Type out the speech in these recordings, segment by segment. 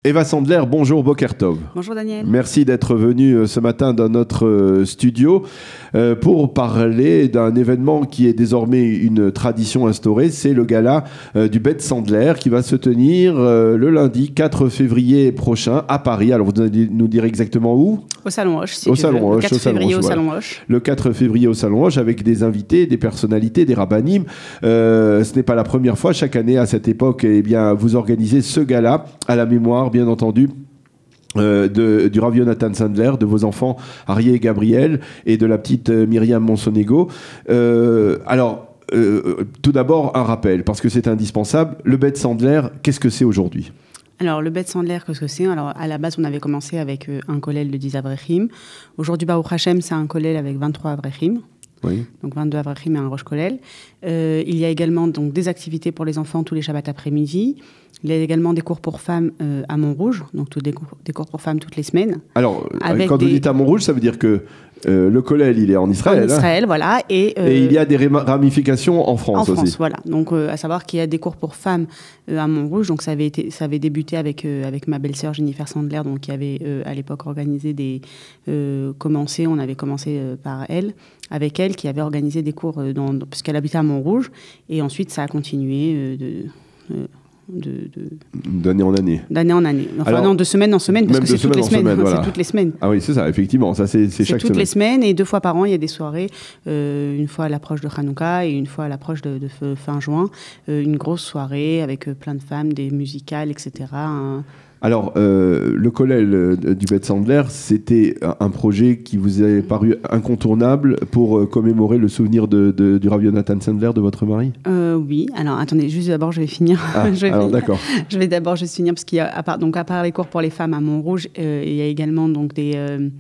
Eva Sandler, bonjour, Boker Tov. Bonjour Daniel. Merci d'être venu ce matin dans notre studio pour parler d'un événement qui est désormais une tradition instaurée. C'est le gala du Beit Sandler qui va se tenir le lundi 4 février prochain à Paris. Alors vous allez nous dire exactement où ? Au Salon Hoche, si au tu Salon veux. Hoche, Le 4 février au Salon Hoche. Le 4 février au Salon Hoche avec des invités, des personnalités, des rabbinim. Ce n'est pas la première fois. Chaque année à cette époque, eh bien, vous organisez ce gala à la mémoire, bien entendu, du Rav Yonatan Sandler, de vos enfants Arié et Gabriel et de la petite Myriam Monsonego. Tout d'abord, un rappel, parce que c'est indispensable. Le Beit Sandler, qu'est-ce que c'est aujourd'hui ? Alors, le Beit Sandler, qu'est-ce que c'est ? Alors, à la base, on avait commencé avec un kollel de 10 avrechim. Aujourd'hui, Baruch Hashem, c'est un kollel avec 23 avrechim. Oui. Donc 22 avrechim et un rosh kollel. Il y a également donc, des activités pour les enfants tous les Shabbats après-midi. Il y a également des cours pour femmes à Montrouge, donc des cours pour femmes toutes les semaines. Alors, quand vous dites à Montrouge, ça veut dire que le kollel, il est en Israël. En Israël, voilà. Et il y a des ramifications en France aussi. En France, voilà. Donc, à savoir qu'il y a des cours pour femmes à Montrouge. Donc, ça avait débuté avec ma belle-sœur Jennifer Sandler, donc, qui avait à l'époque organisé on avait commencé par elle, avec elle, qui avait organisé des cours, puisqu'elle habitait à Montrouge. Et ensuite, ça a continué d'année en année. D'année en année. Enfin, alors, non, de semaine en semaine, parce que c'est toutes les semaines. Voilà. C'est toutes les semaines. Ah oui, c'est ça, effectivement. Ça, c'est chaque semaine. C'est toutes les semaines, et 2 fois par an, il y a des soirées. Une fois à l'approche de Hanouka et une fois à l'approche de fin juin. Une grosse soirée avec plein de femmes, des musicales, etc. Alors, le kollel du Beit Sandler, c'était un projet qui vous est paru incontournable pour commémorer le souvenir du Rav Yonatan Sandler, de votre mari ? Oui. Alors, attendez, juste d'abord, je vais finir. D'accord. Je vais d'abord juste finir, parce qu'il y a, à part les cours pour les femmes à Montrouge, il y a également donc, des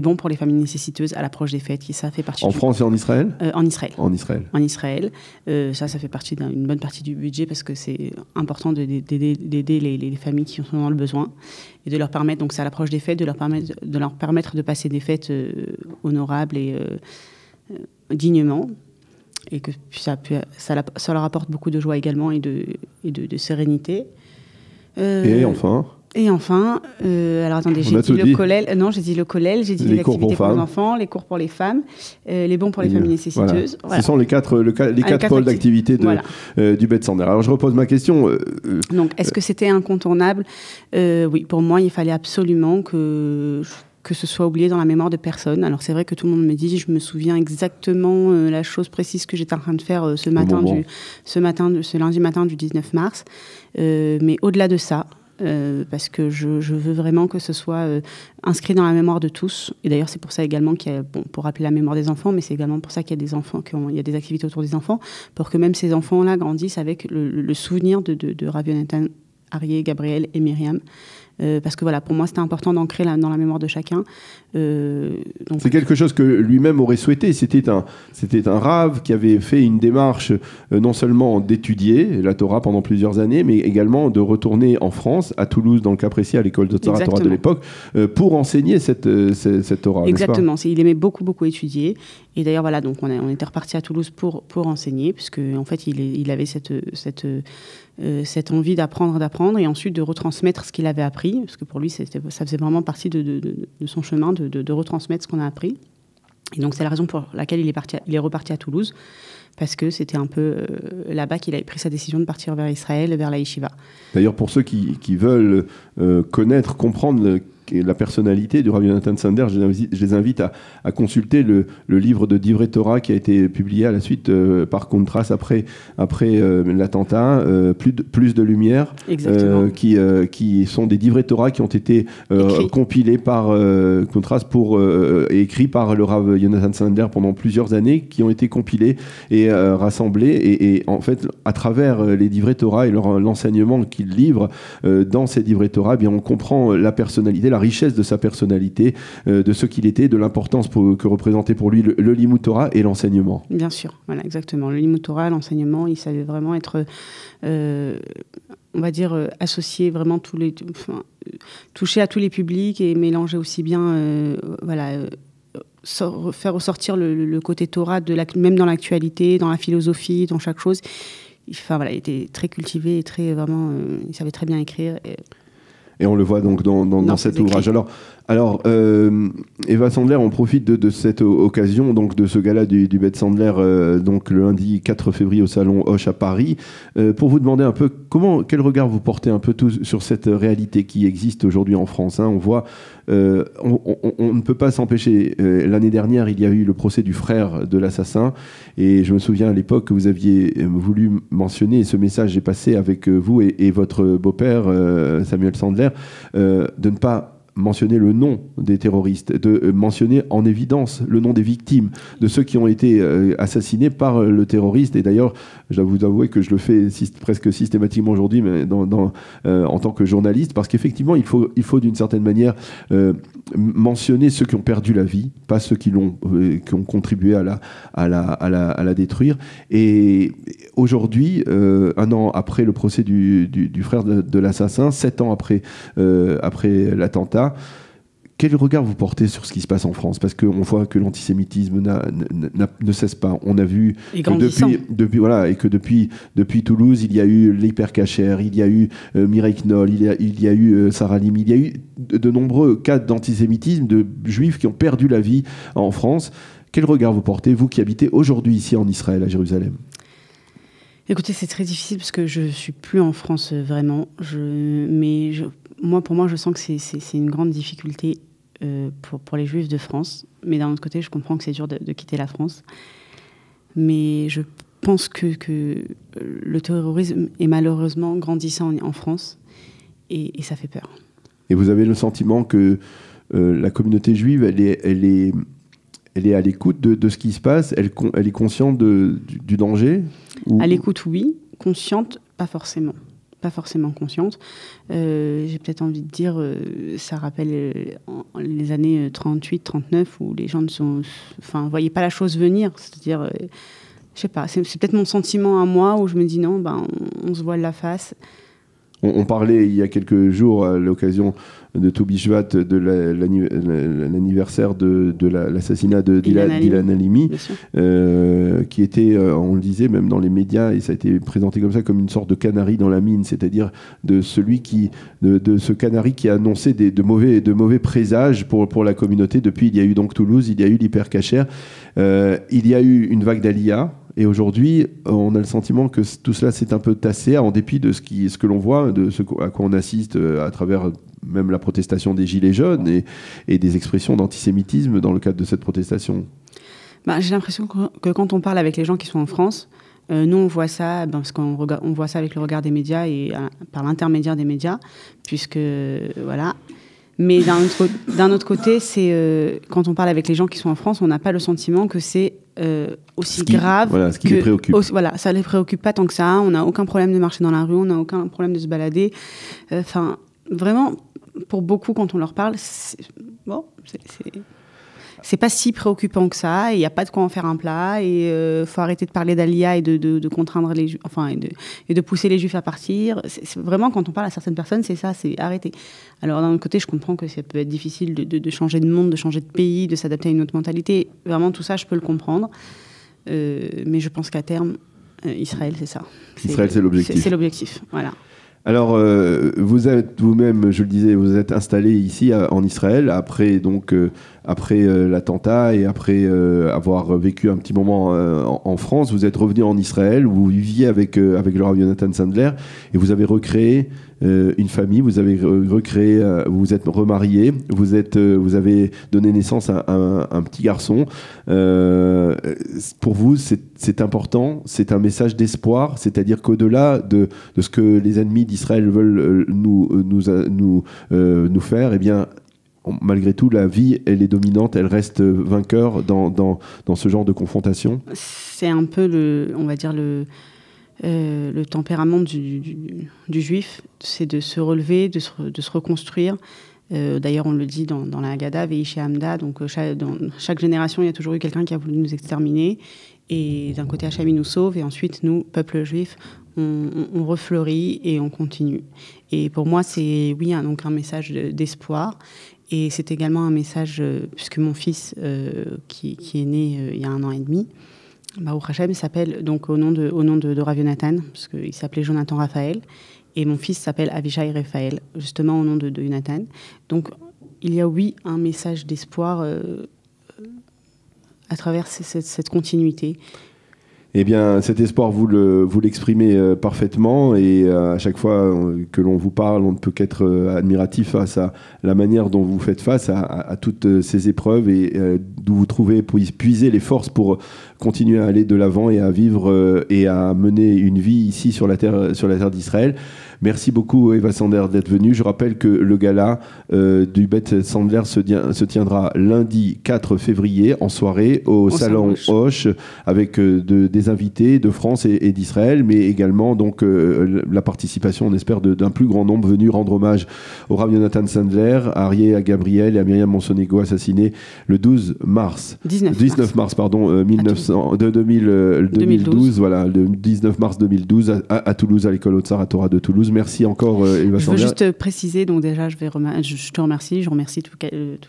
bons pour les familles nécessiteuses à l'approche des fêtes. Ça fait partie en France et en Israël ? En Israël. En Israël. En Israël. Ça fait partie d'une bonne partie du budget, parce que c'est important d'aider les familles qui sont dans le besoin et de leur permettre, donc c'est à l'approche des fêtes, de leur permettre de passer des fêtes honorables et dignement, et que ça leur apporte beaucoup de joie également et de sérénité. Et enfin, alors attendez, j'ai dit le kollel. Non, j'ai dit le kollel, j'ai dit les activités pour les enfants, les cours pour les femmes, les bons pour les familles nécessiteuses. Voilà. Ce sont les quatre pôles d'activité du Beit Sandler. Alors je repose ma question. Donc, est-ce que c'était incontournable ? Oui, pour moi, il fallait absolument que ce soit oublié dans la mémoire de personne. Alors c'est vrai que tout le monde me dit, je me souviens exactement la chose précise que j'étais en train de faire ce lundi matin du 19 mars. Mais au-delà de ça, parce que je veux vraiment que ce soit inscrit dans la mémoire de tous. Et d'ailleurs, c'est pour ça également qu'il y a, pour rappeler la mémoire des enfants, mais c'est également pour ça qu'il y a des enfants, il y a des activités autour des enfants, pour que même ces enfants-là grandissent avec le souvenir de Rav Yonatan, Arié, Gabriel et Myriam. Parce que voilà, pour moi, c'était important d'ancrer dans la mémoire de chacun. C'est quelque chose que lui-même aurait souhaité. C'était un Rav qui avait fait une démarche non seulement d'étudier la Torah pendant plusieurs années, mais également de retourner en France, à Toulouse, dans le cas précis, à l'école de Torah de l'époque, pour enseigner cette Torah. Exactement. Il aimait beaucoup, beaucoup étudier. Et d'ailleurs, voilà, donc on était reparti à Toulouse pour enseigner, puisque en fait, il avait cette envie d'apprendre et ensuite de retransmettre ce qu'il avait appris, parce que pour lui, ça faisait vraiment partie de son chemin de retransmettre ce qu'on a appris. Et donc, c'est la raison pour laquelle il est reparti à Toulouse, parce que c'était un peu là-bas qu'il avait pris sa décision de partir vers Israël, vers la Yeshiva. D'ailleurs, pour ceux qui veulent comprendre la personnalité du Rav Yonatan Sandler, je les invite à consulter le livre de Divrei Torah qui a été publié à la suite par Contras après l'attentat, plus de lumière, qui sont des Divrei Torah qui ont été compilés par Contras et écrits par le Rav Yonatan Sandler pendant plusieurs années, qui ont été compilés et rassemblés, et en fait à travers les Divrei Torah et l'enseignement qu'il livre dans ces Divrei Torah, on comprend la personnalité, la richesse de sa personnalité, de ce qu'il était, de l'importance que représentait pour lui le Limud Torah et l'enseignement. Bien sûr, voilà, exactement. Le Limud Torah, l'enseignement, il savait vraiment être, on va dire, associé vraiment toucher à tous les publics et mélanger aussi bien, faire ressortir le côté Torah, même dans l'actualité, dans la philosophie, dans chaque chose. Enfin, voilà, il était très cultivé et il savait très bien écrire. Et on le voit donc dans cet ouvrage. Alors Eva Sandler, on profite de cette occasion, donc de ce gala du Bette Sandler, donc le lundi 4 février au Salon Hoche à Paris, pour vous demander un peu quel regard vous portez un peu tous sur cette réalité qui existe aujourd'hui en France. On voit, on ne peut pas s'empêcher. L'année dernière, il y a eu le procès du frère de l'assassin, et je me souviens à l'époque que vous aviez voulu mentionner, et ce message est passé avec vous et votre beau-père, Samuel Sandler, de ne pas mentionner le nom des terroristes, de mentionner en évidence le nom des victimes, de ceux qui ont été assassinés par le terroriste. Et d'ailleurs, je dois vous avouer que je le fais presque systématiquement aujourd'hui, mais en tant que journaliste, parce qu'effectivement, il faut d'une certaine manière mentionner ceux qui ont perdu la vie, pas ceux qui ont contribué à la détruire. Et aujourd'hui, 1 an après le procès du frère de l'assassin, 7 ans après l'attentat, quel regard vous portez sur ce qui se passe en France? Parce qu'on voit que l'antisémitisme ne cesse pas. On a vu que depuis Toulouse, il y a eu l'hypercacher, il y a eu Mireille Knoll, il y a eu Sarah Lim, il y a eu de nombreux cas d'antisémitisme, de juifs qui ont perdu la vie en France. Quel regard vous portez, vous qui habitez aujourd'hui ici en Israël, à Jérusalem? Écoutez, c'est très difficile parce que je ne suis plus en France vraiment. Pour moi, je sens que c'est une grande difficulté pour les Juifs de France. Mais d'un autre côté, je comprends que c'est dur de quitter la France. Mais je pense que le terrorisme est malheureusement grandissant en France et ça fait peur. Et vous avez le sentiment que la communauté juive, elle est à l'écoute de ce qui se passe? Elle est consciente du danger? À l'écoute, oui. Consciente, pas forcément. Pas forcément consciente. J'ai peut-être envie de dire, ça rappelle les années 38-39 où les gens ne voyaient pas la chose venir. C'est-à-dire, je sais pas, c'est peut-être mon sentiment à moi où je me dis non, on se voile la face. On parlait il y a quelques jours à l'occasion de Tobi Shvat de l'anniversaire de l'assassinat de d'Ilan Halimi, qui était, on le disait même dans les médias, et ça a été présenté comme ça, comme une sorte de canari dans la mine, c'est-à-dire de ce canari qui a annoncé de mauvais présages pour la communauté. Depuis, il y a eu donc Toulouse, il y a eu l'hypercacher, il y a eu une vague d'Aliyah. Et aujourd'hui, on a le sentiment que tout cela s'est un peu tassé, en dépit de ce que l'on voit, de ce à quoi on assiste à travers même la protestation des Gilets jaunes et des expressions d'antisémitisme dans le cadre de cette protestation. J'ai l'impression que quand on parle avec les gens qui sont en France, nous on voit ça, parce qu'on voit ça avec le regard des médias et par l'intermédiaire des médias, puisque voilà. Mais d'un autre côté, c'est quand on parle avec les gens qui sont en France, on n'a pas le sentiment que c'est aussi grave. Voilà, ce qui les préoccupe. Ça ne les préoccupe pas tant que ça. On n'a aucun problème de marcher dans la rue, on n'a aucun problème de se balader. Vraiment, pour beaucoup, quand on leur parle, c'est pas si préoccupant que ça. Il n'y a pas de quoi en faire un plat. Et faut arrêter de parler d'Aliyah et de contraindre les Juifs, et de pousser les Juifs à partir. C'est vraiment, quand on parle à certaines personnes, c'est ça, c'est arrêter. Alors d'un autre côté, je comprends que ça peut être difficile de changer de monde, de changer de pays, de s'adapter à une autre mentalité. Vraiment, tout ça, je peux le comprendre. Mais je pense qu'à terme, Israël, c'est ça. Israël, c'est l'objectif. C'est l'objectif, voilà. Alors, vous êtes vous-même, je le disais, vous êtes installé ici en Israël après l'attentat et après avoir vécu un petit moment en France. Vous êtes revenu en Israël, vous viviez avec le Rav Yonatan Sandler et vous avez recréé une famille, vous avez recréé, vous vous êtes remarié, vous avez donné naissance à un petit garçon. Pour vous, c'est important, c'est un message d'espoir, c'est-à-dire qu'au-delà de ce que les ennemis d'Israël veulent nous faire, eh bien, malgré tout, la vie, elle est dominante, elle reste vainqueur dans ce genre de confrontation. C'est un peu on va dire le tempérament du juif, c'est de se relever, de se reconstruire. D'ailleurs, on le dit dans la Haggadah, Ve'ishi Hamda, donc dans chaque génération, il y a toujours eu quelqu'un qui a voulu nous exterminer. Et d'un côté, Hachem nous sauve, et ensuite, nous, peuple juif, on refleurit et on continue. Et pour moi, c'est donc un message d'espoir. Et c'est également un message, puisque mon fils, qui est né il y a 1 an et demi, Baruch Hashem, s'appelle donc au nom de Rav Yonatan, parce qu'il s'appelait Jonathan Raphaël. Et mon fils s'appelle Avishai Raphaël, justement au nom de Jonathan. Donc, il y a, oui, un message d'espoir à travers cette continuité. Eh bien, cet espoir, vous l'exprimez parfaitement, et à chaque fois que l'on vous parle, on ne peut qu'être admiratif face à la manière dont vous faites face à toutes ces épreuves, et d'où vous trouvez puiser les forces pour continuer à aller de l'avant et à vivre et à mener une vie ici sur la terre d'Israël. Merci beaucoup, Eva Sandler, d'être venue. Je rappelle que le gala du Beth Sandler se tiendra lundi 4 février en soirée au Salon Hoche, avec des invités de France et d'Israël, mais également donc, la participation, on espère, d'un plus grand nombre venus rendre hommage au Rav Jonathan Sandler, à Arié, à Gabriel et à Myriam Monsonego, assassinés le 19 mars 2012. Voilà, le 19 mars 2012 à Toulouse, à l'école Haute-Sarah Torah de Toulouse. Merci encore, Eva Sandler. Je veux juste préciser, donc déjà, je te remercie. Je remercie toute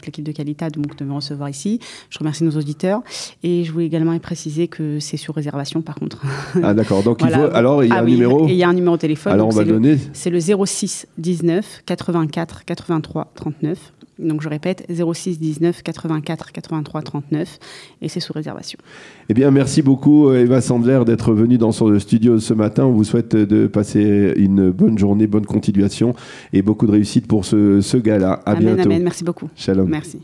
l'équipe de Qualita de me recevoir ici. Je remercie nos auditeurs. Et je voulais également préciser que c'est sur réservation, par contre. Ah, d'accord. Donc, voilà. Alors, il y a un numéro. Il y a un numéro de téléphone. Alors, on va donner. C'est le 06 19 84 83 39. Donc, je répète, 06 19 84 83 39. Et c'est sous réservation. Eh bien, merci beaucoup, Eva Sandler, d'être venue dans le studio ce matin. On vous souhaite de passer une bonne journée, bonne continuation et beaucoup de réussite pour ce gala. À bientôt. Amen. Merci beaucoup. Shalom. Merci.